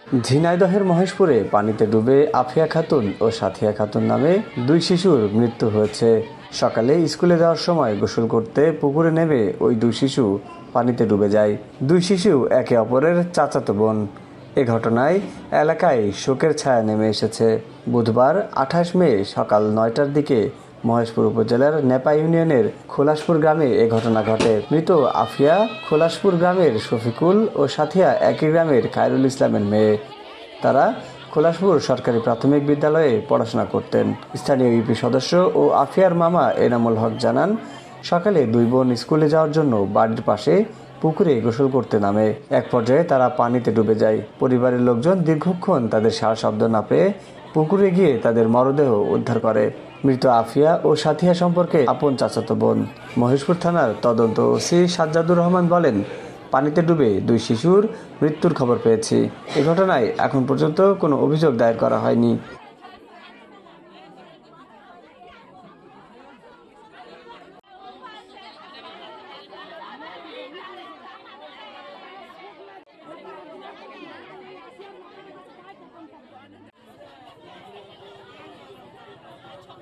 ঝিনাইদহের মহেশপুরে পানিতে ডুবে আফিয়া খাতুন ও সাথিয়া খাতুন নামে দুই শিশুর মৃত্যু হয়েছে। সকালে স্কুলে যাওয়ার সময় গোসল করতে পুকুরে নেমে ওই দুই শিশু পানিতে ডুবে যায়। দুই শিশু একে অপরের চাচাতো বোন। এ ঘটনায় এলাকায় শোকের ছায়া নেমে এসেছে। বুধবার 28 মে সকাল 9টার দিকে মহেশপুর উপজেলার নেপা ইউনিয়নের খোলাসপুর গ্রামে এ ঘটনা ঘটে। মৃত আফিয়া খোলাসপুর গ্রামের শফিকুল ও সাথিয়া একই গ্রামের খায়রুল ইসলামের মেয়ে। তারা খোলাসপুর সরকারি প্রাথমিক বিদ্যালয়ে পড়াশোনা করতেন। স্থানীয় ইউপি সদস্য ও আফিয়ার মামা এনামুল হক জানান, সকালে দুই বোন স্কুলে যাওয়ার জন্য বাড়ির পাশে পুকুরে গোসল করতে নামে। এক পর্যায়ে তারা পানিতে ডুবে যায়। পরিবারের লোকজন দীর্ঘক্ষণ তাদের সাড়া শব্দ না পেয়ে পুকুরে গিয়ে তাদের মরদেহ উদ্ধার করে। মৃত আফিয়া ও সাথিয়া সম্পর্কে আপন চাচাতো বোন। মহেশপুর থানার তদন্ত ওসি সাজ্জাদুর রহমান বলেন, পানিতে ডুবে দুই শিশুর মৃত্যুর খবর পেয়েছি। এ ঘটনায় এখন পর্যন্ত কোনো অভিযোগ দায়ের করা হয়নি।